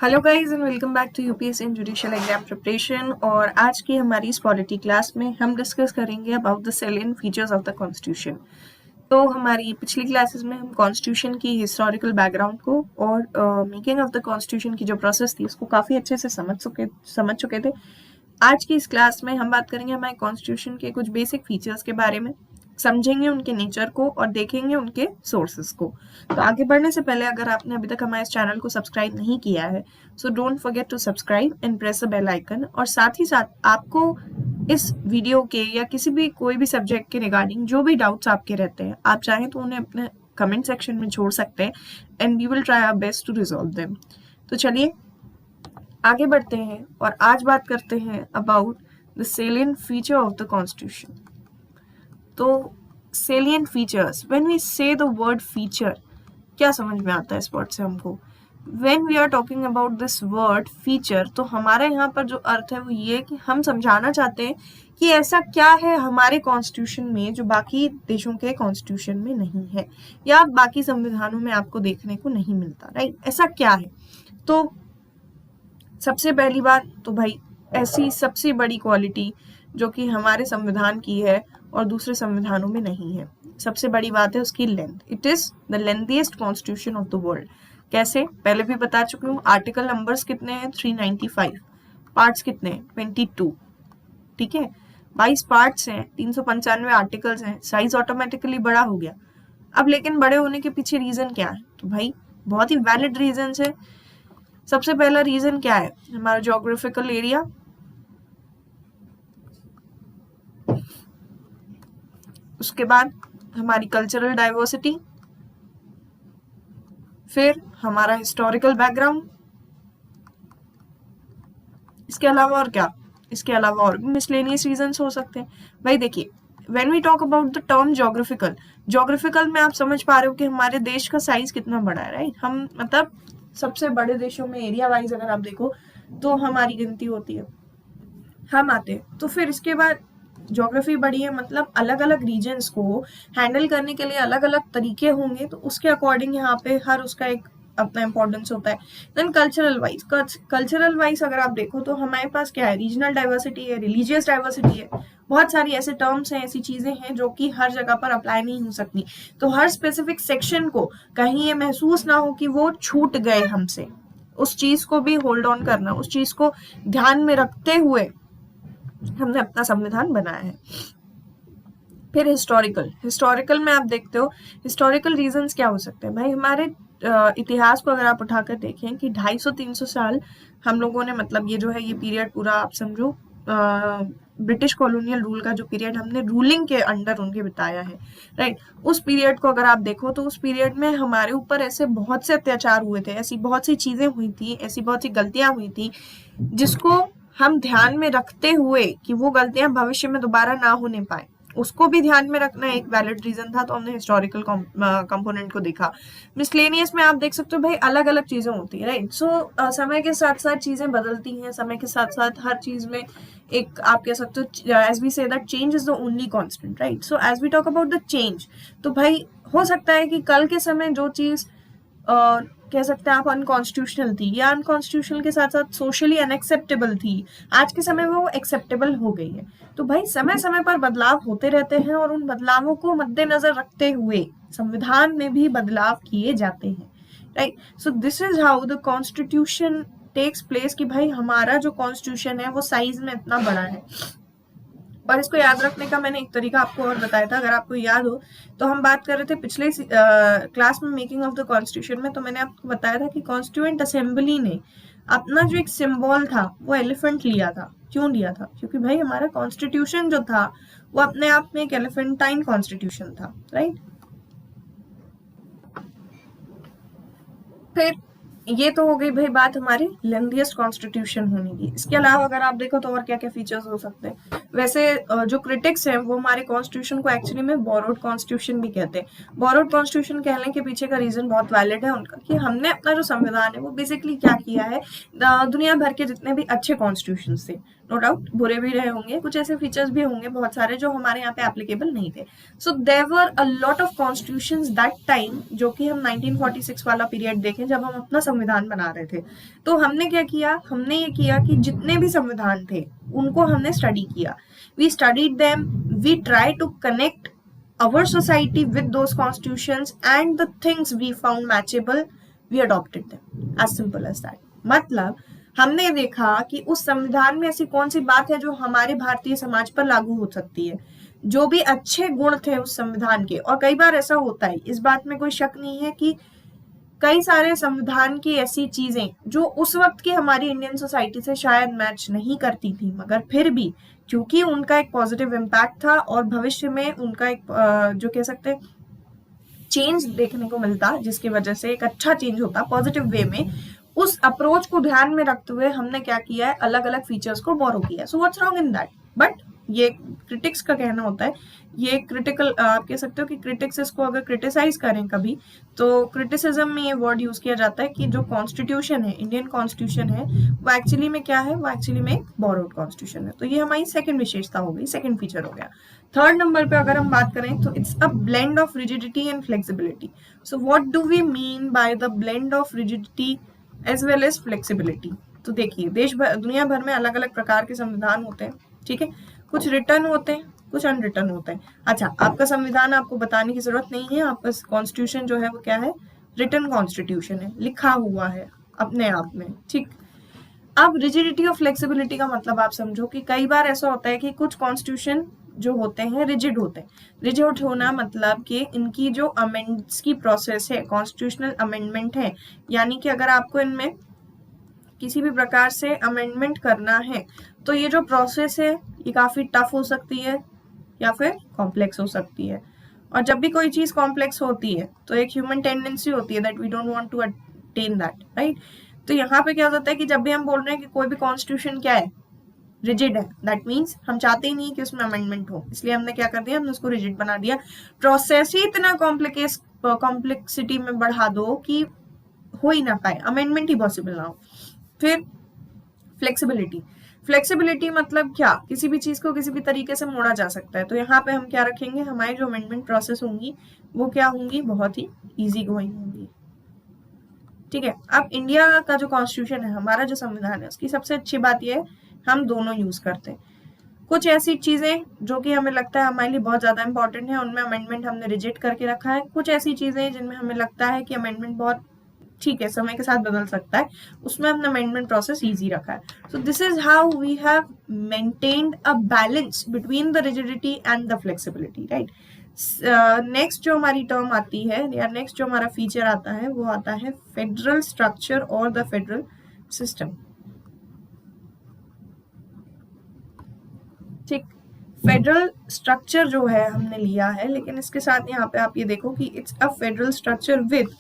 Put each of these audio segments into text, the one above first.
Hello guys and welcome back to UPSC and judicial exam preparation. और आज की हमारी इस पॉलिटी क्लास में हम डिस्कस करेंगे about the salient features of the constitution. तो हमारी पिछली क्लासेस में हम कॉन्स्टिट्यूशन की हिस्टोरिकल बैकग्राउंड को और मेकिंग ऑफ द कॉन्स्टिट्यूशन की जो प्रोसेस थी उसको काफ़ी अच्छे से समझ चुके थे। आज की इस क्लास में हम बात करेंगे हमारे कॉन्स्टिट्यूशन के कुछ बेसिक फीचर्स के बारे में, समझेंगे उनके नेचर को और देखेंगे उनके सोर्सेस को। तो आगे बढ़ने से पहले अगर आपने अभी तक हमारे इस चैनल को सब्सक्राइब नहीं किया है so don't forget to subscribe and press the bell icon. और साथ ही साथ आपको इस वीडियो के या किसी भी कोई भी सब्जेक्ट के रिगार्डिंग जो भी डाउट्स आपके रहते हैं आप चाहें तो उन्हें अपने कमेंट सेक्शन में छोड़ सकते हैं and we will try our best to resolve them. तो चलिए आगे बढ़ते हैं और आज बात करते हैं about the salient feature of the constitution. तो salient features, when we say the word feature, क्या समझ में आता है इस वर्ड से हमको? When we are talking about this word feature, तो हमारे यहाँ पर जो अर्थ है वो ये कि हम समझाना चाहते हैं कि ऐसा क्या है हमारे कॉन्स्टिट्यूशन में जो बाकी देशों के कॉन्स्टिट्यूशन में नहीं है या बाकी संविधानों में आपको देखने को नहीं मिलता, राइट? ऐसा क्या है? तो सबसे पहली बात तो भाई ऐसी सबसे बड़ी क्वालिटी जो कि हमारे संविधान की है और दूसरे संविधानों में नहीं है, सबसे बड़ी बात है उसकी length. It is the lengthiest constitution of the world. कैसे? पहले भी बता चुकी हूँ। आर्टिकल नंबर्स कितने हैं? 395। पार्ट्स कितने हैं? 22। ठीक है, 22 पार्ट्स हैं, 395 आर्टिकल्स हैं, साइज ऑटोमेटिकली बड़ा हो गया। अब लेकिन बड़े होने के पीछे रीजन क्या है? तो भाई बहुत ही वैलिड रीजन है। सबसे पहला रीजन क्या है? हमारा ज्योग्राफिकल एरिया, उसके बाद हमारी कल्चरल डाइवर्सिटी, फिर हमारा हिस्टोरिकल बैकग्राउंड। इसके अलावा और क्या? इसके अलावा और भी मिसलेनियस रीजंस हो सकते हैं। भाई देखिए, when we talk about the term geographical में आप समझ पा रहे हो कि हमारे देश का साइज कितना बड़ा है, राइट? हम मतलब सबसे बड़े देशों में एरिया वाइज अगर आप देखो तो हमारी गिनती होती है, हम आते हैं। तो फिर इसके बाद ज्योग्राफी बड़ी है, मतलब अलग अलग रीजन्स को हैंडल करने के लिए अलग अलग तरीके होंगे, तो उसके अकॉर्डिंग यहाँ पे हर उसका एक अपना इंपॉर्टेंस होता है। देन कल्चरल वाइज अगर आप देखो तो हमारे पास क्या है? रीजनल डाइवर्सिटी है, रिलीजियस डाइवर्सिटी है, बहुत सारी ऐसे टर्म्स हैं, ऐसी चीजें हैं जो कि हर जगह पर अप्लाई नहीं हो सकती। तो हर स्पेसिफिक सेक्शन को कहीं ये महसूस ना हो कि वो छूट गए हमसे, उस चीज को भी होल्ड ऑन करना, उस चीज को ध्यान में रखते हुए हमने अपना संविधान बनाया है। फिर हिस्टोरिकल में आप देखते हो हिस्टोरिकल रीजंस क्या हो सकते हैं? भाई हमारे इतिहास को अगर आप उठाकर देखें कि 250-300 साल हम लोगों ने, मतलब ये जो है ये पीरियड पूरा आप समझो ब्रिटिश कॉलोनियल रूल का जो पीरियड हमने रूलिंग के अंडर उनके बिताया है, राइट? उस पीरियड को अगर आप देखो तो उस पीरियड में हमारे ऊपर ऐसे बहुत से अत्याचार हुए थे, ऐसी बहुत सी चीजें हुई थी, ऐसी बहुत सी गलतियां हुई थी जिसको हम ध्यान में रखते हुए कि वो गलतियां भविष्य में दोबारा ना होने पाए, उसको भी ध्यान में रखना एक वैलिड रीजन था। तो हमने हिस्टोरिकल कंपोनेंट को देखा। मिसलेनियस में आप देख सकते हो भाई अलग अलग चीजें होती है, राइट? सो समय के साथ साथ चीजें बदलती हैं, समय के साथ साथ हर चीज में एक आप कह सकते हो, as we say that change is the only constant, right? So as we talk about the change, तो भाई हो सकता है कि कल के समय जो चीज कह सकते हैं आप अनकॉन्स्टिट्यूशनल थी या अनकॉन्स्टिट्यूशनल के साथ साथ सोशली अनएक्सेप्टेबल थी, आज के समय में वो एक्सेप्टेबल हो गई है। तो भाई समय समय पर बदलाव होते रहते हैं और उन बदलावों को मद्देनजर रखते हुए संविधान में भी बदलाव किए जाते हैं, right? So this is how the constitution takes place कि भाई हमारा जो कॉन्स्टिट्यूशन है वो साइज में इतना बड़ा है। और इसको याद रखने का मैंने एक तरीका आपको और बताया था, अगर आपको याद हो तो हम बात कर रहे थे पिछले क्लास में मेकिंग ऑफ द कॉन्स्टिट्यूशन में, तो मैंने आपको बताया था कि कॉन्स्टिट्यूएंट असेंबली ने अपना जो एक सिंबल था वो एलिफेंट लिया था। क्यों लिया था? क्योंकि भाई हमारा कॉन्स्टिट्यूशन जो था वो अपने आप में एक एलिफेंटाइन कॉन्स्टिट्यूशन था, राइट? फिर ये तो हो गई भाई बात हमारी लेंथीएस्ट कॉन्स्टिट्यूशन होने की। इसके अलावा अगर आप देखो तो और क्या क्या फीचर्स हो सकते हैं? वैसे जो क्रिटिक्स हैं वो हमारे कॉन्स्टिट्यूशन को एक्चुअली में बोरोड कॉन्स्टिट्यूशन भी कहते हैं। बोरोड कॉन्स्टिट्यूशन कहने के पीछे का रीजन बहुत वैलिड है उनका, कि हमने अपना जो संविधान है वो बेसिकली क्या किया है, दुनिया भर के जितने भी अच्छे कॉन्स्टिट्यूशन थे, नो डाउट बुरे भी रहे होंगे, कुछ ऐसे फीचर्स भी होंगे बहुत सारे जो हमारे यहाँ पे एप्लीकेबल नहीं थे। So there were a lot of constitutions that time, जो कि हम 1946 वाला पीरियड देखें जब हम अपना संविधान बना रहे थे, तो हमने क्या किया, हमने ये किया कि जितने भी संविधान थे उनको हमने स्टडी किया। We studied them, we try to connect our society with those constitutions, and the things we found matchable, we adopted them. As simple as that. मतलब हमने देखा कि उस संविधान में ऐसी कौन सी बात है जो हमारे भारतीय समाज पर लागू हो सकती है, जो भी अच्छे गुण थे उस संविधान के। और कई बार ऐसा होता है, इस बात में कोई शक नहीं है कि कई सारे संविधान की ऐसी चीजें जो उस वक्त की हमारी इंडियन सोसाइटी से शायद मैच नहीं करती थी, मगर फिर भी क्योंकि उनका एक पॉजिटिव इम्पैक्ट था और भविष्य में उनका एक जो कह सकते हैं चेंज देखने को मिलता, जिसकी वजह से एक अच्छा चेंज होता पॉजिटिव वे में, उस अप्रोच को ध्यान में रखते हुए हमने क्या किया है, अलग अलग फीचर्स को बोरो किया। So what's wrong in that? But ये क्रिटिक्स का कहना होता है, ये क्रिटिकल आप कह सकते हो कि क्रिटिक्स इसको अगर क्रिटिसाइज करें कभी, तो क्रिटिसिज्म में ये वर्ड यूज किया जाता है कि जो कॉन्स्टिट्यूशन है, इंडियन कॉन्स्टिट्यूशन है, वो एक्चुअली में क्या है, वो एक्चुअली में बोरोड कॉन्स्टिट्यूशन है। तो ये हमारी सेकंड विशेषता हो गई, सेकंड फीचर हो गया। थर्ड नंबर पे अगर हम बात करें तो it's a blend of rigidity and flexibility. So what do we mean by the blend of rigidity as well as flexibility? तो देखिए, देश भर दुनिया भर में अलग अलग प्रकार के संविधान होते हैं, ठीक है, कुछ रिटर्न होते हैं, कुछ अनरिटर्न होते हैं। अच्छा, आपका संविधान आपको बताने की जरूरत नहीं है, आपका कॉन्स्टिट्यूशन जो है वो क्या है, रिटर्न कॉन्स्टिट्यूशन है, लिखा हुआ है अपने आप में, ठीक। अब रिजिडिटी और फ्लेक्सिबिलिटी का मतलब आप समझो कि कई बार ऐसा होता है कि कुछ कॉन्स्टिट्यूशन जो होते हैं रिजिड होते हैं। रिजिड होना मतलब कि इनकी जो अमेंड्स की प्रोसेस है, कॉन्स्टिट्यूशनल अमेंडमेंट है, यानी कि अगर आपको इनमें किसी भी प्रकार से अमेंडमेंट करना है तो ये जो प्रोसेस है ये काफी टफ हो सकती है या फिर कॉम्प्लेक्स हो सकती है। और जब भी कोई चीज कॉम्प्लेक्स होती है तो एक ह्यूमन टेंडेंसी होती है that we don't want to attain that, right. तो यहाँ पे क्या होता है कि जब भी हम बोल रहे हैं कि कोई भी कॉन्स्टिट्यूशन क्या है, रिजिड है, दैट मीन्स हम चाहते ही नहीं कि उसमें अमेंडमेंट हो, इसलिए हमने क्या कर दिया, हमने उसको रिजिड बना दिया। प्रोसेस ही इतना कॉम्प्लेक्सिटी में बढ़ा दो कि हो ही ना पाए, अमेंडमेंट ही पॉसिबल ना हो। फिर फ्लेक्सिबिलिटी, फ्लेक्सिबिलिटी मतलब क्या, किसी भी चीज को किसी भी तरीके से मोड़ा जा सकता है। तो यहाँ पे हम क्या रखेंगे, हमारी जो अमेंडमेंट प्रोसेस होंगी वो क्या होंगी, बहुत ही इजी गोइंग होंगी, ठीक है। अब इंडिया का जो कॉन्स्टिट्यूशन है, हमारा जो संविधान है, उसकी सबसे अच्छी बात यह है हम दोनों यूज करते हैं। कुछ ऐसी चीजें जो कि हमें लगता है हमारे लिए बहुत ज्यादा इंपॉर्टेंट है, उनमें अमेंडमेंट हमने रिजेक्ट करके रखा है। कुछ ऐसी चीजें जिनमें हमें लगता है कि अमेंडमेंट बहुत ठीक है, समय के साथ बदल सकता है, उसमें हमने अमेंडमेंट प्रोसेस इजी रखा है। So this is how we have maintained a balance between the rigidity and the flexibility, right. Next जो हमारी टर्म आती है या नेक्स्ट जो हमारा फीचर आता है वो आता है फेडरल स्ट्रक्चर और द फेडरल सिस्टम, ठीक। फेडरल स्ट्रक्चर जो है हमने लिया है, लेकिन इसके साथ यहाँ पे आप ये देखो कि it's a federal structure with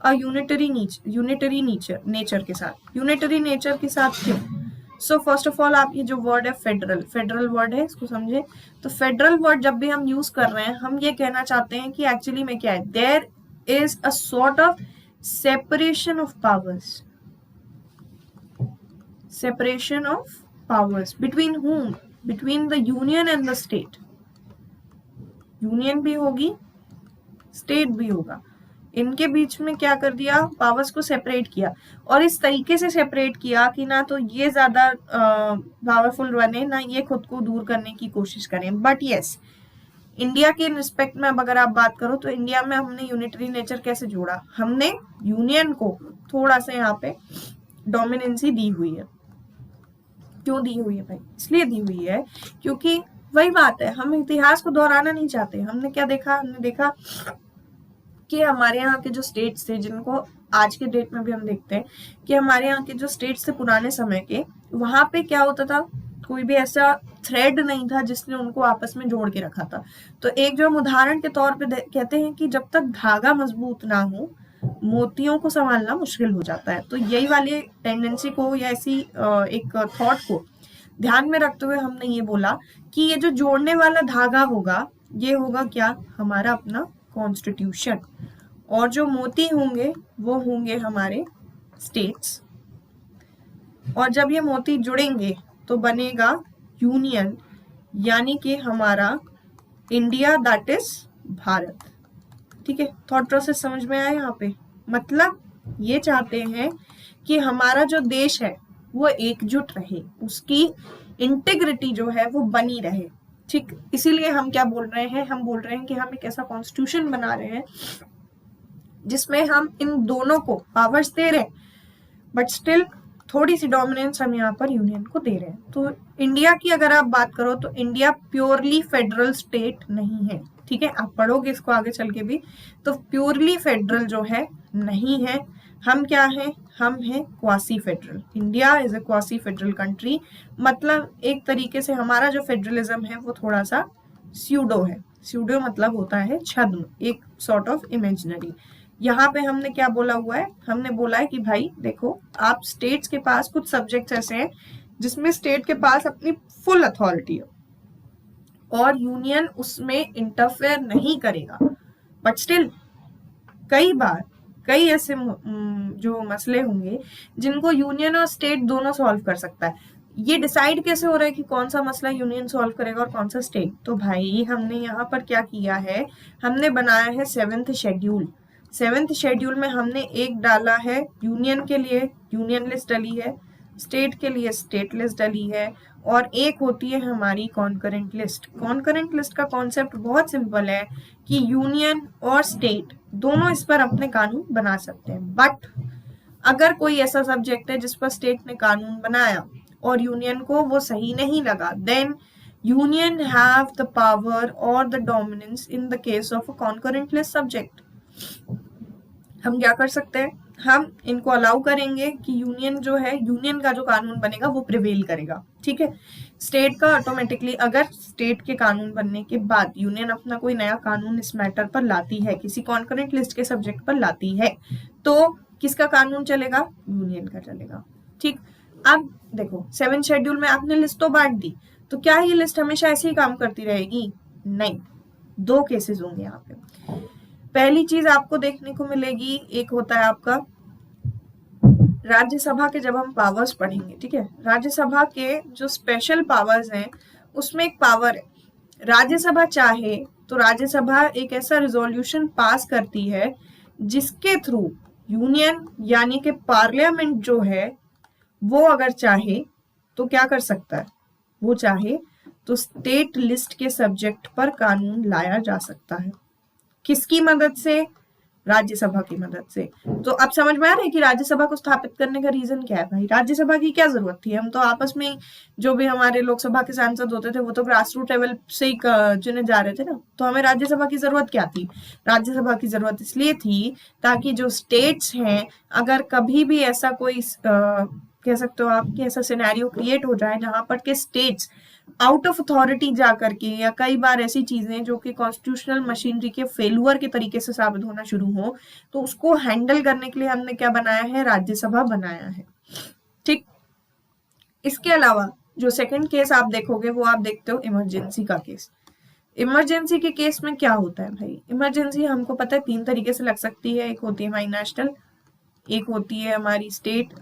unitary nature के साथ। यूनिटरी नेचर के साथ क्यों? सो फर्स्ट ऑफ ऑल आप ये जो वर्ड है फेडरल वर्ड है, इसको समझे। तो फेडरल वर्ड जब भी हम यूज कर रहे हैं, हम ये कहना चाहते हैं कि एक्चुअली में क्या है, there is a sort of separation of powers, separation of powers between whom, between the union and the state. Union भी होगी, स्टेट भी होगा, इनके बीच में क्या कर दिया, पावर्स को सेपरेट किया। और इस तरीके से सेपरेट किया कि ना तो ये ज्यादा पावरफुल बने, ना ये खुद को दूर करने की कोशिश करें। बट यस, इंडिया के रिस्पेक्ट में अब अगर आप बात करो तो इंडिया में हमने यूनिटरी नेचर कैसे जोड़ा, हमने यूनियन को थोड़ा सा यहाँ पे डोमिनेंसी दी हुई है। क्यों दी हुई है भाई? इसलिए दी हुई है क्योंकि वही बात है, हम इतिहास को दोहराना नहीं चाहते। हमने क्या देखा, हमने देखा कि हमारे यहाँ के जो स्टेट्स थे, जिनको आज के डेट में भी हम देखते हैं कि हमारे यहाँ के जो स्टेट्स थे पुराने समय के, वहां पे क्या होता था, कोई भी ऐसा थ्रेड नहीं था जिसने उनको आपस में जोड़ के रखा था। तो एक जो हम उदाहरण के तौर पे कहते हैं कि जब तक धागा मजबूत ना हो, मोतियों को संभालना मुश्किल हो जाता है। तो यही वाली टेंडेंसी को या ऐसी एक थॉट को ध्यान में रखते हुए हमने ये बोला कि ये जो जोड़ने वाला धागा होगा ये होगा क्या, हमारा अपना कॉन्स्टिट्यूशन, और जो मोती होंगे वो होंगे हमारे स्टेट्स, और जब ये मोती जुड़ेंगे तो बनेगा यूनियन, यानी कि हमारा इंडिया, दैट इज भारत। ठीक है, थॉट प्रोसेस समझ में आया यहाँ पे? मतलब ये चाहते हैं कि हमारा जो देश है वो एकजुट रहे, उसकी इंटीग्रिटी जो है वो बनी रहे। ठीक, इसीलिए हम क्या बोल रहे हैं, हम बोल रहे हैं कि हम एक ऐसा कॉन्स्टिट्यूशन बना रहे हैं जिसमें हम इन दोनों को पावर्स दे रहे हैं, बट स्टिल थोड़ी सी डोमिनेंस हम यहाँ पर यूनियन को दे रहे हैं। तो इंडिया की अगर आप बात करो तो इंडिया प्योरली फेडरल स्टेट नहीं है। ठीक है, आप पढ़ोगे इसको आगे चल के भी, तो प्योरली फेडरल जो है नहीं है। हम क्या हैं, हम हैं quasi federal. India is a quasi federal country, मतलब एक तरीके से हमारा जो फेडरलिज्म है वो थोड़ा सा स्यूडो है। स्यूडो मतलब होता है छद्म, एक सॉर्ट ऑफ इमेजिनरी। यहाँ पे हमने क्या बोला हुआ है, हमने बोला है कि भाई देखो, आप स्टेट्स के पास कुछ सब्जेक्ट्स ऐसे हैं जिसमें स्टेट के पास अपनी फुल अथॉरिटी है और यूनियन उसमें इंटरफेयर नहीं करेगा, बट स्टिल कई बार कई ऐसे जो मसले होंगे जिनको यूनियन और स्टेट दोनों सॉल्व कर सकता है। ये डिसाइड कैसे हो रहा है कि कौन सा मसला यूनियन सॉल्व करेगा और कौन सा स्टेट? तो भाई हमने यहाँ पर क्या किया है, हमने बनाया है 7th शेड्यूल। 7th शेड्यूल में हमने एक डाला है यूनियन के लिए, यूनियन लिस्ट डली है, स्टेट के लिए स्टेट लिस्ट डली है, और एक होती है हमारी कॉन्करेंट लिस्ट। कॉन्करेंट लिस्ट का कॉन्सेप्ट बहुत सिंपल है कि यूनियन और स्टेट दोनों इस पर अपने कानून बना सकते हैं, बट अगर कोई ऐसा सब्जेक्ट है जिस पर स्टेट ने कानून बनाया और यूनियन को वो सही नहीं लगा, then union have the power और the dominance in the case of a concurrent list subject. हम क्या कर सकते हैं, हम इनको अलाउ करेंगे कि यूनियन जो है, यूनियन का जो कानून बनेगा वो प्रिवेल करेगा। ठीक है, स्टेट का ऑटोमेटिकली, अगर स्टेट के कानून बनने के बाद यूनियन अपना कोई नया कानून इस मैटर पर लाती है, किसी कॉन्करेंट लिस्ट के सब्जेक्ट पर लाती है, तो किसका कानून चलेगा? यूनियन का चलेगा। ठीक, अब देखो 7th शेड्यूल में आपने लिस्ट तो बांट दी, तो क्या ये लिस्ट हमेशा ऐसे ही काम करती रहेगी? नहीं, दो केसेस होंगे यहाँ पे। पहली चीज आपको देखने को मिलेगी, एक होता है आपका राज्यसभा के, जब हम पावर्स पढ़ेंगे, ठीक है, राज्यसभा के जो स्पेशल पावर्स हैं उसमें एक पावर है, राज्यसभा चाहे तो राज्यसभा एक ऐसा रिजोल्यूशन पास करती है जिसके थ्रू यूनियन यानी कि पार्लियामेंट जो है वो अगर चाहे तो क्या कर सकता है, वो चाहे तो स्टेट लिस्ट के सब्जेक्ट पर कानून लाया जा सकता है। किसकी मदद से? राज्यसभा की मदद से। तो अब समझ में आ रहा है कि राज्यसभा को स्थापित करने का रीजन क्या है? भाई राज्यसभा की क्या जरूरत थी? हम तो आपस में जो भी हमारे लोकसभा के सांसद होते थे वो तो ग्रास रूट लेवल से ही चुने जा रहे थे ना, तो हमें राज्यसभा की जरूरत क्या थी? राज्यसभा की जरूरत इसलिए थी ताकि जो स्टेट्स हैं, अगर कभी भी ऐसा कोई कह सकते हो आप कि ऐसा सिनेरियो क्रिएट हो जाए जहां पर के स्टेट्स आउट ऑफ अथॉरिटी जा करके, या कई बार ऐसी चीजें जो कि कॉन्स्टिट्यूशनल मशीनरी के फेलुअर के तरीके से साबित होना शुरू हो, तो उसको हैंडल करने के लिए हमने क्या बनाया है? राज्यसभा बनाया है। ठीक, इसके अलावा जो सेकंड केस आप देखोगे वो आप देखते हो इमरजेंसी का केस। इमरजेंसी के केस में क्या होता है भाई? इमरजेंसी हमको पता है 3 तरीके से लग सकती है, एक होती है हमारी नेशनल, एक होती है हमारी स्टेट,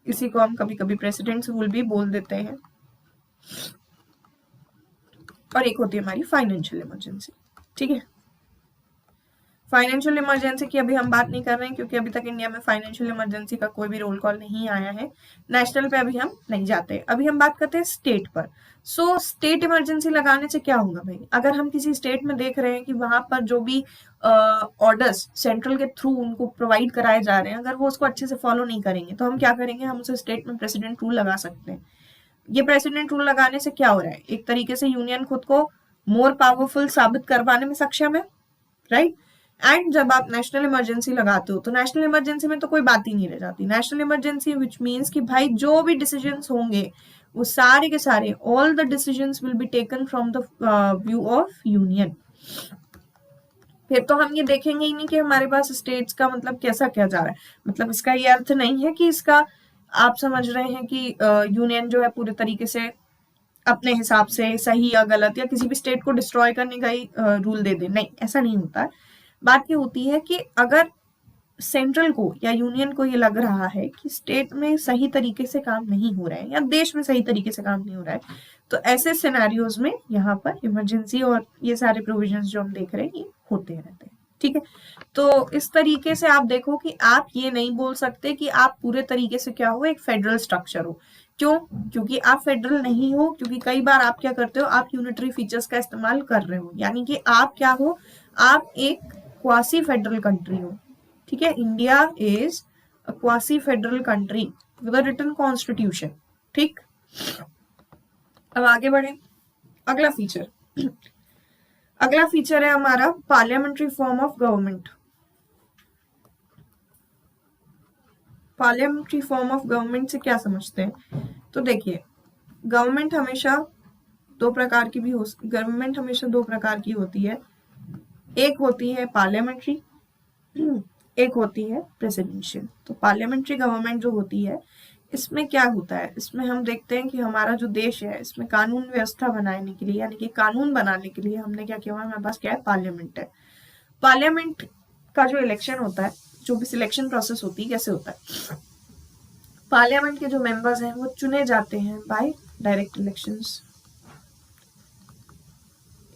इसी को हम कभी कभी प्रेसिडेंट्स रूल भी बोल देते हैं, और एक होती है हमारी फाइनेंशियल इमरजेंसी। ठीक है, फाइनेंशियल इमरजेंसी की अभी हम बात नहीं कर रहे हैं क्योंकि अभी तक इंडिया में फाइनेंशियल इमरजेंसी का कोई भी रोल कॉल नहीं आया है, नेशनल पे अभी हम नहीं जाते। अभी हम बात करते हैं स्टेट पर। सो स्टेट इमरजेंसी लगाने से क्या होगा भाई? अगर हम किसी स्टेट में देख रहे हैं कि वहां पर जो भी ऑर्डर्स सेंट्रल के थ्रू उनको प्रोवाइड कराए जा रहे हैं, अगर वो उसको अच्छे से फॉलो नहीं करेंगे, तो हम क्या करेंगे? हम उसे स्टेट में प्रेसिडेंट रूल लगा सकते हैं। ये प्रेसिडेंट रूल लगाने से क्या हो रहा है? एक तरीके से यूनियन खुद को मोर पावरफुल साबित करवाने में सक्षम है, राइट? एंड जब आप नेशनल इमरजेंसी लगाते हो तो नेशनल इमरजेंसी में तो कोई बात ही नहीं रह जाती। नेशनल इमरजेंसी विच मीन्स कि भाई जो भी डिसीजंस होंगे वो सारे के सारे, all the decisions will be taken from the view of union. फिर तो हम ये देखेंगे ही नहीं कि हमारे पास स्टेट्स का मतलब कैसा क्या जा रहा है। मतलब इसका ये अर्थ नहीं है कि इसका आप समझ रहे हैं कि यूनियन जो है पूरे तरीके से अपने हिसाब से सही या गलत या किसी भी स्टेट को डिस्ट्रॉय करने का ही रूल दे दे, नहीं, ऐसा नहीं होता है। बात ये होती है कि अगर सेंट्रल को या यूनियन को ये लग रहा है कि स्टेट में सही तरीके से काम नहीं हो रहा है या देश में सही तरीके से काम नहीं हो रहा है, तो ऐसे सिनेरियोज में यहाँ पर इमरजेंसी और ये सारे प्रोविजंस जो हम देख रहे हैं ये होते रहते हैं। ठीक है, तो इस तरीके से आप देखो कि आप ये नहीं बोल सकते कि आप पूरे तरीके से क्या हो, एक फेडरल स्ट्रक्चर हो। क्यों? क्योंकि आप फेडरल नहीं हो, क्योंकि कई बार आप क्या करते हो, आप यूनिटरी फीचर्स का इस्तेमाल कर रहे हो, यानी कि आप क्या हो, आप एक क्वासी फेडरल कंट्री हो। ठीक है, India is a quasi federal country with a written constitution. ठीक, अब आगे बढ़े। अगला फीचर अगला फीचर है हमारा parliamentary form of government. Parliamentary form of government से क्या समझते हैं? तो देखिए, गवर्नमेंट हमेशा दो प्रकार की भी हो गवर्नमेंट हमेशा दो प्रकार की होती है। एक होती है पार्लियामेंट्री, एक होती है प्रेसिडेंशियल। तो पार्लियामेंट्री गवर्नमेंट जो होती है, इसमें क्या होता है, इसमें हम देखते हैं कि हमारा जो देश है, इसमें कानून व्यवस्था बनाने के लिए, यानी कि कानून बनाने के लिए हमने क्या किया हुआ है, हमारे पास क्या है, पार्लियामेंट है। पार्लियामेंट का जो इलेक्शन होता है, जो भी सिलेक्शन प्रोसेस होती है, कैसे होता है, पार्लियामेंट के जो मेंबर्स हैं वो चुने जाते हैं बाय डायरेक्ट इलेक्शंस।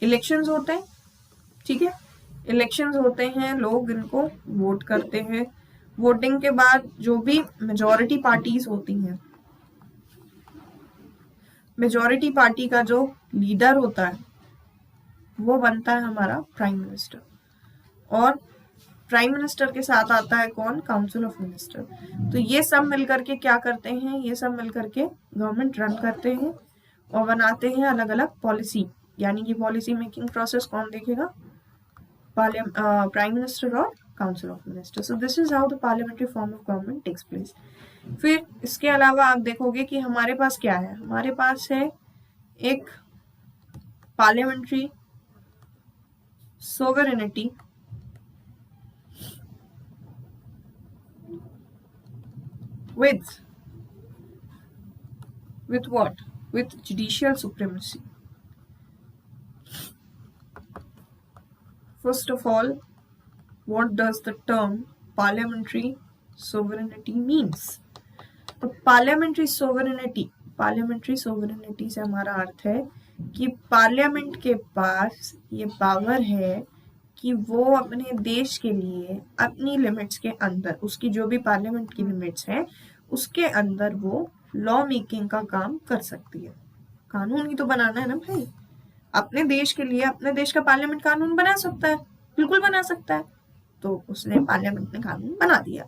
इलेक्शंस होते हैं, ठीक है, इलेक्शंस होते हैं, लोग इनको वोट करते हैं। वोटिंग के बाद जो भी मेजॉरिटी पार्टीज होती हैं, मेजॉरिटी पार्टी का जो लीडर होता है वो बनता है हमारा प्राइम मिनिस्टर। और प्राइम मिनिस्टर के साथ आता है कौन, काउंसिल ऑफ मिनिस्टर। तो ये सब मिलकर के क्या करते हैं, ये सब मिलकर के गवर्नमेंट रन करते हैं और बनाते हैं अलग अलग पॉलिसी। यानी कि पॉलिसी मेकिंग प्रोसेस कौन देखेगा, प्राइम मिनिस्टर और council of minister. So this is how the parliamentary form of government takes place. फिर इसके अलावा आप देखोगे कि हमारे पास क्या है, हमारे पास है एक parliamentary sovereignty with what, with judicial supremacy. First of all, what does the term parliamentary sovereignty means? तो पार्लियामेंट्री सोवरेनिटी से हमारा अर्थ है कि पार्लियामेंट के पास ये पावर है कि वो अपने देश के लिए अपनी लिमिट्स के अंदर, उसकी जो भी पार्लियामेंट की लिमिट्स हैं उसके अंदर वो लॉ मेकिंग का काम कर सकती है। कानून ही तो बनाना है ना भाई, अपने देश के लिए अपने देश का पार्लियामेंट कानून बना सकता है, बिल्कुल बना सकता है। तो उसने पार्लियामेंट ने कानून बना दिया।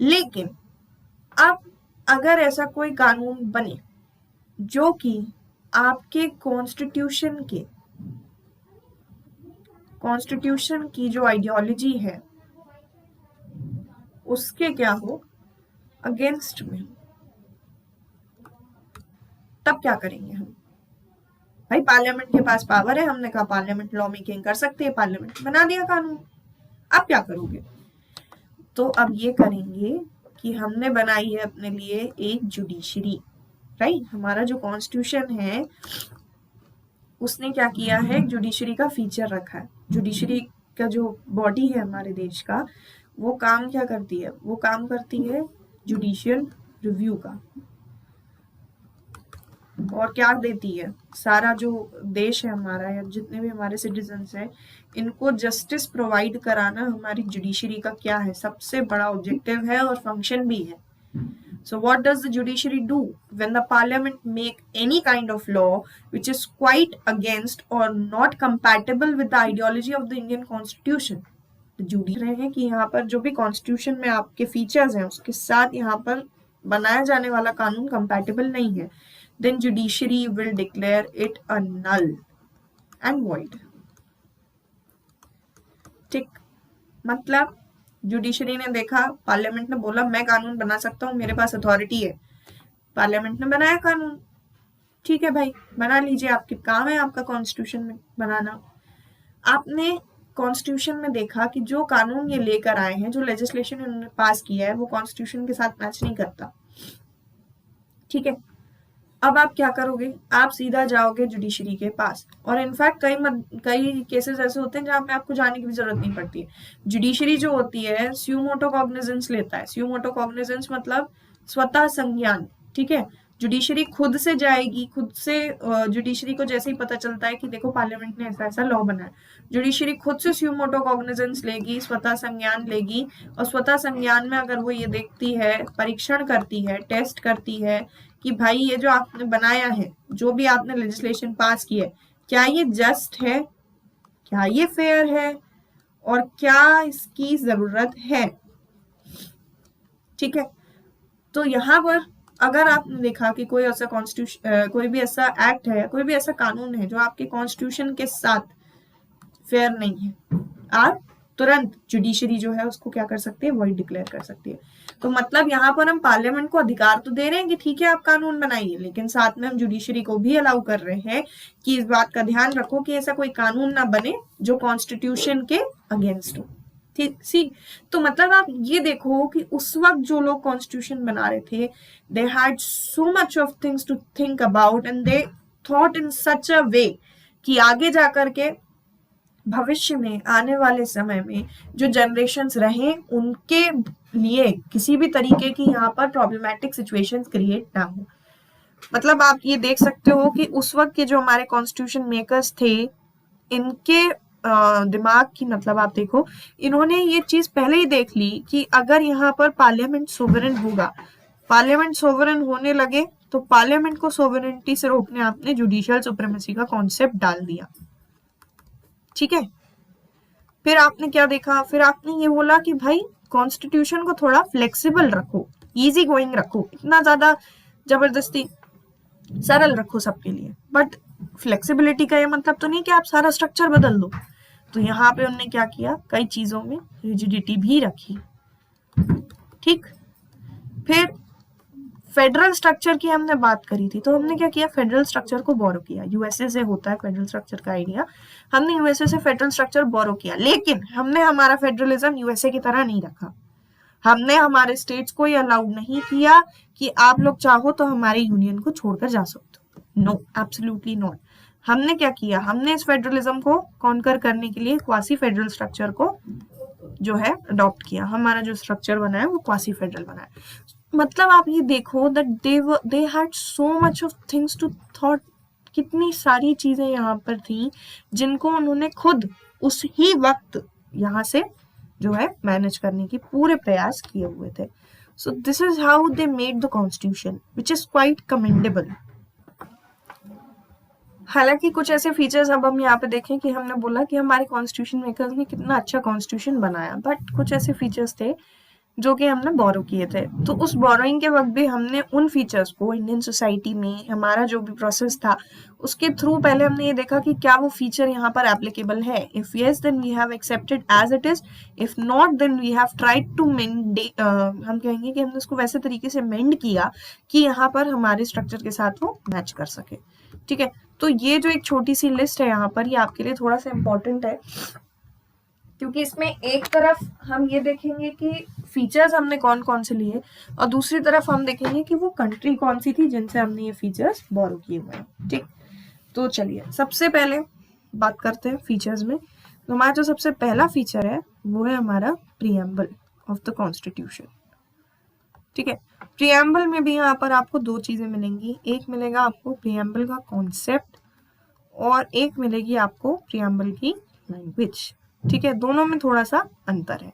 लेकिन अब अगर ऐसा कोई कानून बने जो कि आपके कॉन्स्टिट्यूशन की जो आइडियोलॉजी है उसके क्या हो, अगेंस्ट में, तब क्या करेंगे हम? भाई पार्लियामेंट के पास पावर है, हमने कहा पार्लियामेंट लॉ मेकिंग कर सकती है, पार्लियामेंट बना दिया कानून, अब क्या करोगे? तो अब ये करेंगे कि हमने बनाई है अपने लिए एक जुडिशरी, राइट। हमारा जो कॉन्स्टिट्यूशन है उसने क्या किया है, जुडिशरी का फीचर रखा है। जुडिशरी का जो बॉडी है हमारे देश का, वो काम क्या करती है, वो काम करती है जुडिशियल रिव्यू का। और क्या देती है, सारा जो देश है हमारा या जितने भी हमारे सिटीजन्स हैं इनको जस्टिस प्रोवाइड कराना हमारी जुडिशरी का क्या है, सबसे बड़ा ऑब्जेक्टिव है और फंक्शन भी है। So what does the judiciary do when the parliament make any kind of law which is quite against or not compatible with the ideology of the Indian constitution? The judiciary है कि यहाँ पर जो भी constitution में आपके features हैं उसके साथ यहाँ पर बनाया जाने वाला कानून compatible नहीं है, then judiciary will declare it a null and void. ठीक, मतलब जुडिशरी ने देखा, पार्लियामेंट ने बोला मैं कानून बना सकता हूँ, मेरे पास अथॉरिटी है, पार्लियामेंट ने बनाया कानून, ठीक है भाई बना लीजिए, आपके काम है आपका कॉन्स्टिट्यूशन में बनाना। आपने कॉन्स्टिट्यूशन में देखा कि जो कानून ये लेकर आए हैं, जो लेजिस्लेशन इन्होंने पास किया है वो कॉन्स्टिट्यूशन के साथ मैच नहीं करता, ठीक है। अब आप क्या करोगे, आप सीधा जाओगे जुडिशरी के पास, और इनफैक्ट कई केसेस ऐसे होते हैं जहां पे आपको जाने की भी जरूरत नहीं पड़ती है। जुडिशरी जो होती है स्यूमोटो कॉग्निजेंस लेता है। स्यूमोटो कॉग्निजेंस मतलब स्वतः संज्ञान, ठीक है। जुडिशरी खुद से जाएगी, खुद से जुडिशरी को जैसे ही पता चलता है कि देखो पार्लियामेंट ने ऐसा ऐसा लॉ बनाया, जुडिशरी खुद से स्यूमोटो कॉग्निजेंस लेगी, स्वतः संज्ञान लेगी, और स्वतः संज्ञान में अगर वो ये देखती है, परीक्षण करती है, टेस्ट करती है कि भाई ये जो आपने बनाया है, जो भी आपने लेजिस्लेशन पास की है, क्या ये जस्ट है, क्या ये फेयर है, और क्या इसकी जरूरत है, ठीक है। तो यहाँ पर अगर आपने देखा कि कोई ऐसा कॉन्स्टिट्यूशन, कोई भी ऐसा एक्ट है, कोई भी ऐसा कानून है जो आपके कॉन्स्टिट्यूशन के साथ फेयर नहीं है, आप तुरंत जुडिशरी जो है उसको क्या कर सकती है, वॉइड डिक्लेयर कर सकती है। तो मतलब यहाँ पर हम पार्लियामेंट को अधिकार तो दे रहे हैं कि ठीक है आप कानून बनाइए, लेकिन साथ में हम जुडिशरी को भी अलाउ कर रहे हैं कि इस बात का ध्यान रखो कि ऐसा कोई कानून ना बने जो कॉन्स्टिट्यूशन के अगेंस्ट हो, ठीक। सी, तो मतलब आप ये देखो कि उस वक्त जो लोग कॉन्स्टिट्यूशन बना रहे थे, they had so much of things to think about and they thought in such a way कि आगे जाकर के भविष्य में आने वाले समय में जो जनरेशन्स रहें उनके लिए किसी भी तरीके की यहाँ पर प्रॉब्लमैटिक सिचुएशंस क्रिएट ना हो। मतलब आप ये देख सकते हो कि उस वक्त के जो हमारे कॉन्स्टिट्यूशन मेकर्स थे, इनके दिमाग की, मतलब आप देखो, इन्होंने ये चीज पहले ही देख ली कि अगर यहाँ पर पार्लियामेंट सोवरेन होगा, पार्लियामेंट सोवरेन होने लगे तो पार्लियामेंट को सोवरेनिटी से रोकने आपने जुडिशियल सुप्रीमेसी का कॉन्सेप्ट डाल दिया, ठीक है। फिर आपने क्या देखा, फिर आपने ये बोला कि भाई कॉन्स्टिट्यूशन को थोड़ा फ्लेक्सिबल रखो, इजी गोइंग रखो, इतना ज्यादा जबरदस्ती सरल रखो सबके लिए, बट फ्लेक्सिबिलिटी का ये मतलब तो नहीं कि आप सारा स्ट्रक्चर बदल दो। तो यहाँ पे उन्होंने क्या किया, कई चीजों में रिजिडिटी भी रखी, ठीक। फिर फेडरल स्ट्रक्चर की हमने बात करी थी, तो हमने क्या किया, फेडरल स्ट्रक्चर को बोरो किया, यूएसए से होता है फेडरल स्ट्रक्चर का आइडिया, हमने यूएसए से फेडरल स्ट्रक्चर बोरो किया, लेकिन हमने हमारा फेडरलिज्म यूएसए की तरह नहीं रखा। हमने हमारे स्टेट्स को ये अलाउड नहीं किया कि आप लोग चाहो तो हमारे यूनियन को छोड़कर जा सकते हो, नो, एब्सोल्युटली नॉट। हमने क्या किया, हमने इस फेडरलिज्म को कॉन्कर करने के लिए क्वासी फेडरल स्ट्रक्चर को जो है अडॉप्ट किया। हमारा जो स्ट्रक्चर बना है वो क्वासी फेडरल बना है। मतलब आप ये देखो that they had so much of things to thought, कितनी सारी चीजें यहाँ पर थी जिनको उन्होंने खुद उस ही वक्त यहाँ से जो है मैनेज करने की पूरे प्रयास किए हुए थे। सो this is how they made the constitution which is quite commendable. हालांकि कुछ ऐसे फीचर्स अब हम यहाँ पे देखें कि हमने बोला कि हमारे कॉन्स्टिट्यूशन मेकर्स ने कितना अच्छा कॉन्स्टिट्यूशन बनाया, बट कुछ ऐसे फीचर्स थे जो कि हमने बोरो किए थे। तो उस बोरोइंग के वक्त भी हमने उन फीचर्स को इंडियन सोसाइटी में हमारा जो भी प्रोसेस था उसके थ्रू पहले हमने ये देखा कि क्या वो फीचर यहाँ पर एप्लीकेबल है। If yes then we have accepted as it is, if not then we have tried to mend, हम कहेंगे कि हमने उसको वैसे तरीके से मेंड किया कि यहाँ पर हमारे स्ट्रक्चर के साथ वो मैच कर सके, ठीक है। तो ये जो एक छोटी सी लिस्ट है यहाँ पर, ये आपके लिए थोड़ा सा इम्पोर्टेंट है, क्योंकि इसमें एक तरफ हम ये देखेंगे कि फीचर्स हमने कौन कौन से लिए, और दूसरी तरफ हम देखेंगे कि वो कंट्री कौन सी थी जिनसे हमने ये फीचर्स बोरो किए हुए हैं, ठीक। तो चलिए सबसे पहले बात करते हैं फीचर्स में। तो हमारा जो सबसे पहला फीचर है वो है हमारा प्रीएम्बल ऑफ द कॉन्स्टिट्यूशन, ठीक है। प्रीएम्बल में भी यहाँ पर आपको दो चीजें मिलेंगी, एक मिलेगा आपको प्रीएम्बल का कॉन्सेप्ट और एक मिलेगी आपको प्रीएम्बल की लैंग्वेज, ठीक है। दोनों में थोड़ा सा अंतर है।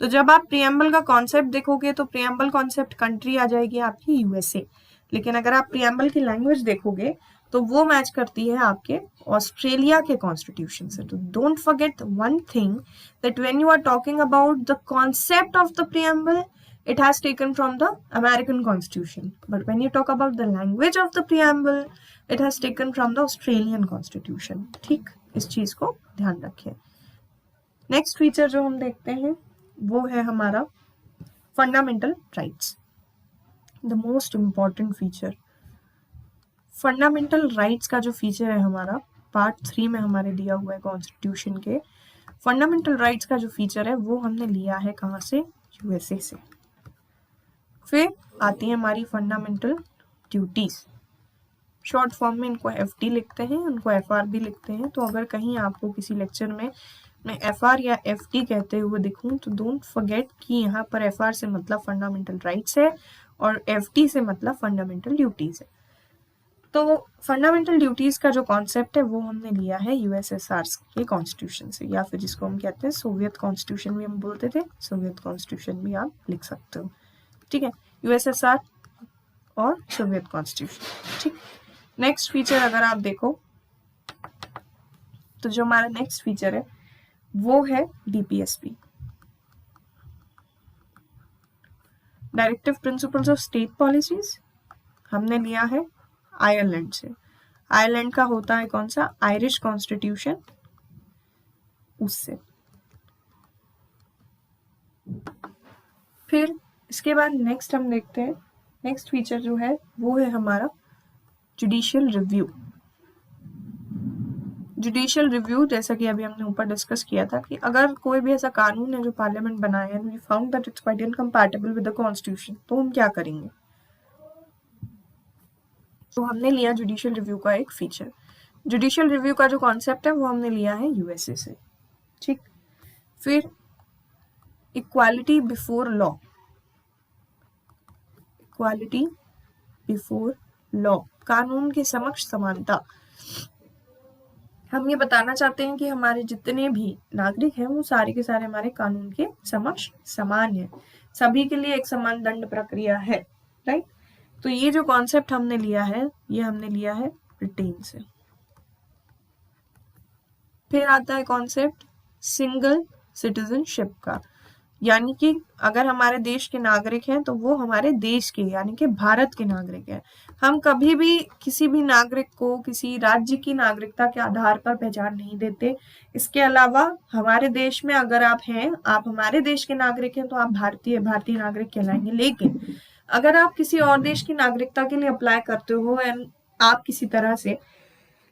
तो जब आप प्रीएम्बल का कॉन्सेप्ट देखोगे तो प्रीएम्बल कॉन्सेप्ट कंट्री आ जाएगी आपकी यूएसए, लेकिन अगर आप प्रीएम्बल की लैंग्वेज देखोगे तो वो मैच करती है आपके ऑस्ट्रेलिया के कॉन्स्टिट्यूशन से। तो don't forget one thing, that when you are talking about the concept of the preamble, it has taken from the American Constitution, but when you talk about the language of the preamble, it has taken from the Australian Constitution, ठीक। इस चीज को ध्यान रखिए। Next feature जो हम देखते हैं वो है हमारा fundamental rights, the most important feature. Fundamental rights का जो फीचर है हमारा पार्ट 3 में हमारे दिया हुआ है कॉन्स्टिट्यूशन के। फंडामेंटल राइट्स का जो फीचर है वो हमने लिया है कहाँ से, यूएसए से। फिर आती है हमारी फंडामेंटल ड्यूटीज। शॉर्ट फॉर्म में इनको FD लिखते हैं, उनको FR भी लिखते हैं। तो अगर कहीं आपको किसी लेक्चर में मैं FR या FD कहते हुए दिखूं तो डोंट फॉरगेट कि यहाँ पर FR से मतलब फंडामेंटल राइट्स है और FD से मतलब फंडामेंटल ड्यूटीज है। तो फंडामेंटल ड्यूटीज का जो कॉन्सेप्ट है वो हमने लिया है USSR के कॉन्स्टिट्यूशन से, या फिर जिसको हम कहते हैं सोवियत कॉन्स्टिट्यूशन भी हम बोलते थे, सोवियत कॉन्स्टिट्यूशन भी आप लिख सकते हो। ठीक है, USSR और सोवियत कॉन्स्टिट्यूशन। ठीक, नेक्स्ट फीचर अगर आप देखो तो जो हमारा नेक्स्ट फीचर है वो है DPSP, directive principles of state policies. हमने लिया है आयरलैंड से। आयरलैंड का होता है कौन सा, आयरिश कॉन्स्टिट्यूशन, उससे। फिर इसके बाद नेक्स्ट हम देखते हैं, नेक्स्ट फीचर जो है वो है हमारा जुडिशियल रिव्यू। जुडिशियल रिव्यू जैसा कि अभी हमने ऊपर डिस्कस किया था कि अगर कोई भी ऐसा कानून है जो पार्लियामेंट बनाया है, we found that it's quite incompatible with the constitution, तो हम क्या करेंगे। तो हमने लिया जुडिशियल रिव्यू का एक फीचर। जुडिशियल रिव्यू का जो कॉन्सेप्ट है वो हमने लिया है USA से। ठीक, फिर equality before law, equality before law, कानून के समक्ष समानता। हम ये बताना चाहते हैं कि हमारे जितने भी नागरिक हैं वो सारे के सारे हमारे कानून के समक्ष समान हैं, सभी के लिए एक समान दंड प्रक्रिया है। राइट, तो ये जो कॉन्सेप्ट हमने लिया है ये हमने लिया है ब्रिटेन से। फिर आता है कॉन्सेप्ट सिंगल सिटीजनशिप का, यानी कि अगर हमारे देश के नागरिक हैं तो वो हमारे देश के यानी कि भारत के नागरिक हैं। हम कभी भी किसी भी नागरिक को किसी राज्य की नागरिकता के आधार पर पहचान नहीं देते। इसके अलावा हमारे देश में अगर आप हैं, आप हमारे देश के नागरिक हैं तो आप भारतीय नागरिक कहलाएंगे। लेकिन अगर आप किसी और देश की नागरिकता के लिए अप्लाई करते हो एंड आप किसी तरह से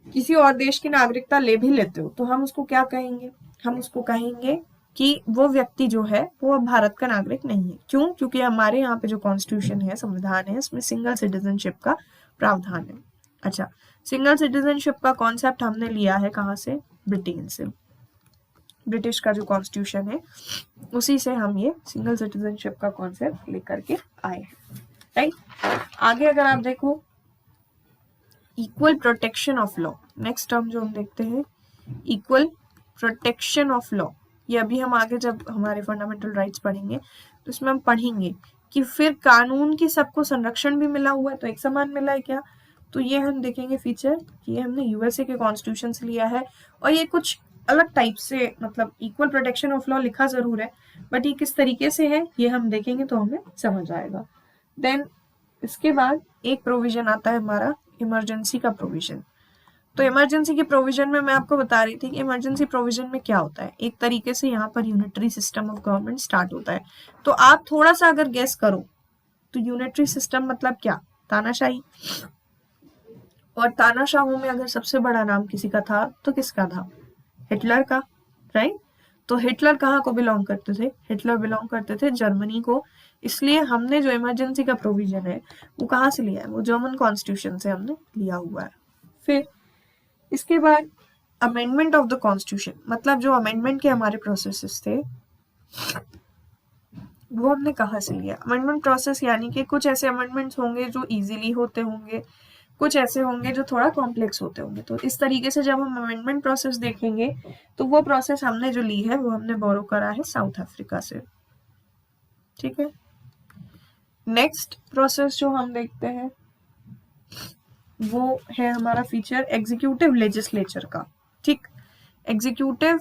किसी और देश की नागरिकता ले भी लेते हो तो हम उसको क्या कहेंगे, हम उसको कहेंगे कि वो व्यक्ति जो है वो अब भारत का नागरिक नहीं है। क्यों? क्योंकि हमारे यहाँ पे जो कॉन्स्टिट्यूशन है, संविधान है, इसमें सिंगल सिटीजनशिप का प्रावधान है। अच्छा, सिंगल सिटीजनशिप का कॉन्सेप्ट हमने लिया है कहाँ से, ब्रिटेन से। ब्रिटिश का जो कॉन्स्टिट्यूशन है उसी से हम ये सिंगल सिटीजनशिप का कॉन्सेप्ट लेकर के आए हैं। राइट, आगे अगर आप देखो equal protection of law, next term जो हम देखते हैं इक्वल प्रोटेक्शन ऑफ लॉ। ये अभी हम आगे जब हमारे फंडामेंटल राइट्स पढ़ेंगे तो इसमें हम पढ़ेंगे कि फिर कानून की सबको संरक्षण भी मिला हुआ है, तो एक समान मिला है क्या। तो ये हम देखेंगे फीचर कि ये हमने USA के कॉन्स्टिट्यूशन से लिया है और ये कुछ अलग टाइप से, मतलब इक्वल प्रोटेक्शन ऑफ लॉ लिखा जरूर है बट ये किस तरीके से है ये हम देखेंगे तो हमें समझ आएगा। देन इसके बाद एक प्रोविजन आता है हमारा इमरजेंसी का प्रोविजन। तो इमरजेंसी के प्रोविजन में मैं आपको बता रही थी कि इमरजेंसी प्रोविजन में क्या होता है, एक तरीके से यहाँ पर unitary system of government start होता है। तो आप थोड़ा सा अगर गेस करो तो यूनिटरी सिस्टम मतलब क्या, तानाशाही। और तानाशाहों में अगर सबसे बड़ा नाम किसी का था तो किसका था, हिटलर का। राइट, तो हिटलर कहाँ को बिलोंग करते थे, हिटलर बिलोंग करते थे जर्मनी को। इसलिए हमने जो इमरजेंसी का प्रोविजन है वो कहाँ से लिया है, वो जर्मन कॉन्स्टिट्यूशन से हमने लिया हुआ है। फिर इसके बाद अमेंडमेंट ऑफ द कॉन्स्टिट्यूशन, मतलब जो अमेंडमेंट के हमारे प्रोसेसेस थे वो हमने कहाँ से लिया। अमेंडमेंट प्रोसेस यानी कि कुछ ऐसे अमेंडमेंट्स होंगे जो इजीली होते होंगे, कुछ ऐसे होंगे जो थोड़ा कॉम्प्लेक्स होते होंगे। तो इस तरीके से जब हम अमेंडमेंट प्रोसेस देखेंगे तो वो प्रोसेस हमने जो ली है वो हमने बोरो करा है साउथ अफ्रीका से। ठीक है, नेक्स्ट प्रोसेस जो हम देखते हैं वो है हमारा फीचर एग्जीक्यूटिव लेजिस्लेचर का। ठीक, एग्जीक्यूटिव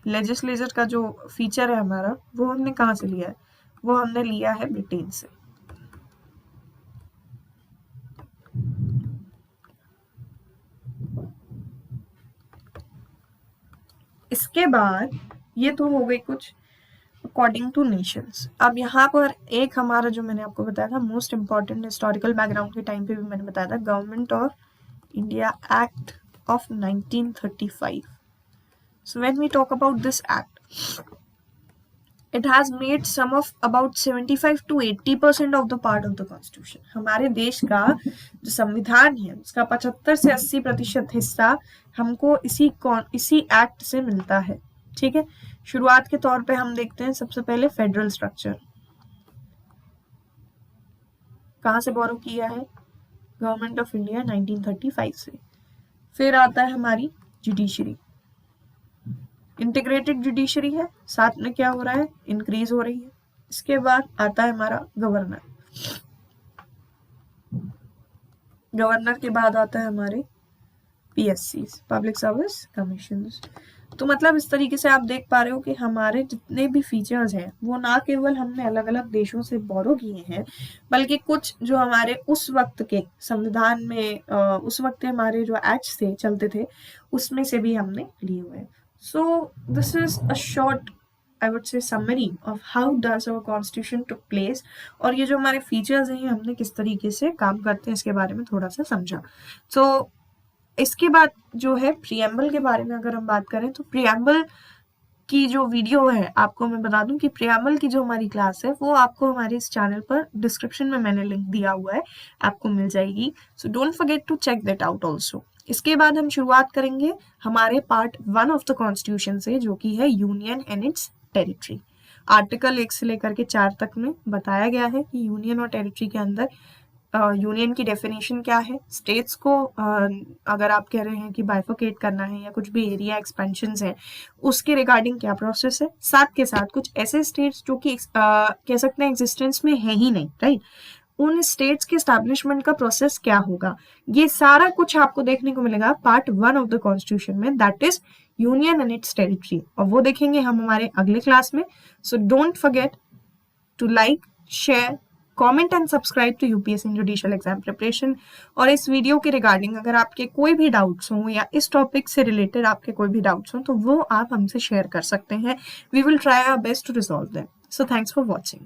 लेजिस्लेचर का जो फीचर है हमारा वो हमने कहाँ से लिया है, वो हमने लिया है ब्रिटेन से। इसके बाद ये तो हो गई कुछ अकॉर्डिंग टू नेशंस। अब यहाँ पर एक हमारा जो मैंने आपको बताया था मोस्ट इम्पॉर्टेंट हिस्टोरिकल बैकग्राउंड के टाइम पे भी मैंने बताया था, government of India act of 1935। So when we talk about this act, It has made some of about 75 to 80% of the part of the constitution. हमारे देश का जो संविधान है उसका 75 से 80% हिस्सा हमको इसी एक्ट से मिलता है। ठीक है, शुरुआत के तौर पे हम देखते हैं सबसे पहले फेडरल स्ट्रक्चर कहाँ से बोरो किया है, गवर्नमेंट ऑफ इंडिया 1935 से। फिर आता है हमारी जुडिशरी, इंटीग्रेटेड जुडिशरी है, साथ में क्या हो रहा है, इंक्रीज हो रही है। इसके बाद आता है हमारा गवर्नर, गवर्नर के बाद आता है हमारे पीएससी, पब्लिक सर्विस कमीशन। तो मतलब इस तरीके से आप देख पा रहे हो कि हमारे जितने भी फीचर्स हैं वो ना केवल हमने अलग अलग देशों से बोरो किए हैं, बल्कि कुछ जो हमारे उस वक्त के संविधान में उस वक्त हमारे जो एक्ट्स थे चलते थे उसमें से भी हमने लिए हुए हैं। सो this is a short I would say summary of how does our constitution took place, और ये जो हमारे फीचर्स हैं हमने किस तरीके से काम करते हैं इसके बारे में थोड़ा सा समझा। तो इसके बाद जो है प्रियम्बल के बारे में अगर हम बात करें तो प्रियम्बल की जो वीडियो है आपको मैं बता दूं कि प्रियम्बल की जो हमारी क्लास है वो आपको हमारे इस चैनल पर डिस्क्रिप्शन में मैंने लिंक दिया हुआ है, आपको मिल जाएगी। So don't forget to check that out also. इसके बाद हम शुरुआत करेंगे हमारे पार्ट 1 ऑफ द कॉन्स्टिट्यूशन से, जो कि है union and its territory. Article 1 से लेकर के 4 तक में बताया गया है कि यूनियन और टेरिटरी के अंदर यूनियन की डेफिनेशन क्या है, स्टेट्स को अगर आप कह रहे हैं कि बाइफोकेट करना है या कुछ भी एरिया एक्सपेंशन है उसके रिगार्डिंग क्या प्रोसेस है, साथ के साथ कुछ ऐसे स्टेट्स जो कि कह सकते हैं एग्जिस्टेंस में है ही नहीं, राइट, उन स्टेट्स के एस्टैब्लिशमेंट का प्रोसेस क्या होगा, ये सारा कुछ आपको देखने को मिलेगा पार्ट 1 ऑफ द कॉन्स्टिट्यूशन में, that is union and its territory, और वो देखेंगे हम हमारे अगले क्लास में। So don't forget to like, share, comment and subscribe to UPSC judicial exam preparation. और इस वीडियो के रिगार्डिंग अगर आपके कोई भी डाउट्स हों या इस टॉपिक से रिलेटेड आपके कोई भी डाउट्स हों तो वो आप हमसे शेयर कर सकते हैं। We will try our best to resolve them. So thanks for watching.